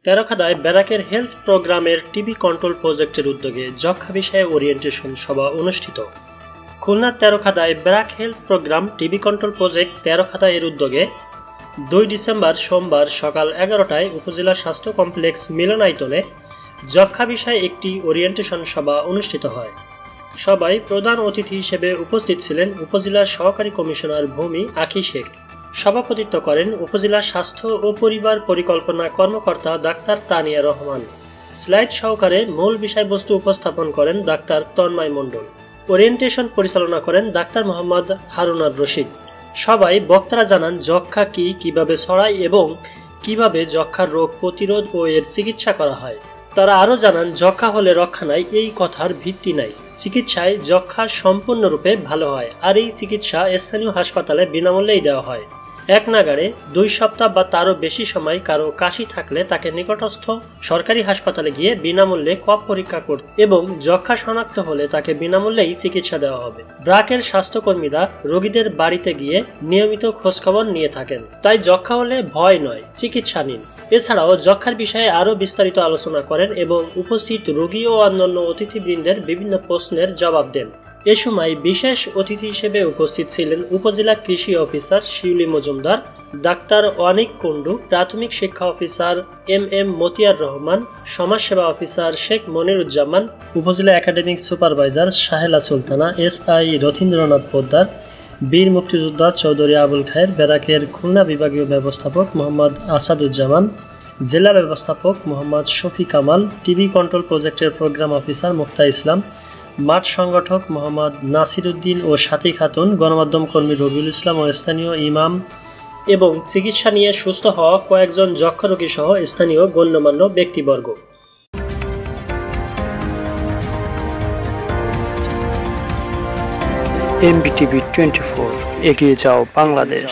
তেরখাদায় ব্যারাকের হেলথ প্রোগ্রামের TB control প্রজেক্টের উদ্যোগে যক্ষ্মা বিষয়ে ওরিয়েন্টেশন সভা অনুষ্ঠিত। খুলনার তেরখাদায় barrack health program TB control project Terokhada এর উদ্যোগে 2 ডিসেম্বর সোমবার সকাল 11টায় উপজেলা স্বাস্থ্য কমপ্লেক্স মিলনায়তনে যক্ষ্মা বিষয়ে একটি ওরিয়েন্টেশন সভা অনুষ্ঠিত হয়। সভায় প্রধান অতিথি হিসেবে উপস্থিত ছিলেন উপজেলা সহকারী কমিশনার ভূমি আঁখি শেখ। সভাপতিত্ব করেন উপজেলা স্বাস্থ্য ও পরিবার পরিকল্পনা কর্মকর্তা ডাক্তার তানিয়া রহমান। স্লাইড সহকারে মূল বিষয়বস্তু উপস্থাপন করেন ডাক্তার তন্ময় মণ্ডল। ওরিয়েন্টেশন পরিচালনা করেন ডাক্তার মোহাম্মদ হারুনার রশিদ। সবাই বক্তারা জানান যক্ষ্মা কি, কিভাবে ছড়ায় এবং কিভাবে যক্ষ্মার রোগ প্রতিরোধ ও এর চিকিৎসা করা হয়। তারা আরও জানান যক্ষ্মা হলে রক্ষা নাই এই কথার ভিত্তি নাই। চিকিৎসায় যক্ষ্মা সম্পূর্ণরূপে ভালো হয় আর এই চিকিৎসা স্থানীয় হাসপাতালে বিনামূল্যেই দেওয়া হয়। এক নাগাড়ে 2 সপ্তাহ বা তারও বেশি সময় কারো কাশি থাকলে তাকে নিকটস্থ সরকারি হাসপাতালে গিয়ে বিনামূল্যে কফ পরীক্ষা করতে এবং যক্ষ্মা শনাক্ত হলে তাকে বিনামূল্যেই চিকিৎসা দেওয়া হবে। ব্রাকের স্বাস্থ্যকর্মীরা রোগীদের বাড়িতে গিয়ে নিয়মিত খোঁজখবর নিয়ে থাকেন, তাই যক্ষ্মা হলে ভয় নয়, চিকিৎসা নিন। এছাড়াও যক্ষ্মার বিষয়ে আরও বিস্তারিত আলোচনা করেন এবং উপস্থিত রোগী ও অন্যান্য অতিথিবৃন্দের বিভিন্ন প্রশ্নের জবাব দেন। এ সময় বিশেষ অতিথি হিসেবে উপস্থিত ছিলেন উপজেলা কৃষি অফিসার শিউলি মজুমদার, ডাক্তার অনিক কুন্ডু, প্রাথমিক শিক্ষা অফিসার এম মতিয়ার রহমান, সমাজসেবা অফিসার শেখ মনিরুজ্জামান, উপজেলা academic supervisor Sahela Sultana, SI Rathindranath Poddar, বীর মুক্তিযোদ্ধা চৌধুরী আবুল খায়ের, ব্যারাকের খুলনা বিভাগীয় ব্যবস্থাপক মোহাম্মদ আসাদুজ্জামান, জেলা ব্যবস্থাপক মোহাম্মদ শফি কামাল, টিবি কন্ট্রোল প্রজেক্টের প্রোগ্রাম অফিসার মুক্তা ইসলাম, মাঠ সংগঠক মোহাম্মদ নাসির উদ্দিন ও সাথী খাতুন, গণমাধ্যম কর্মী রবিউল ইসলাম ও স্থানীয় ইমাম এবং চিকিৎসা নিয়ে সুস্থ হওয়া কয়েকজন যক্ষ্মা রোগী সহ স্থানীয় গণ্যমান্য ব্যক্তিবর্গ। MBTV 24 এগিয়ে যাও বাংলাদেশ।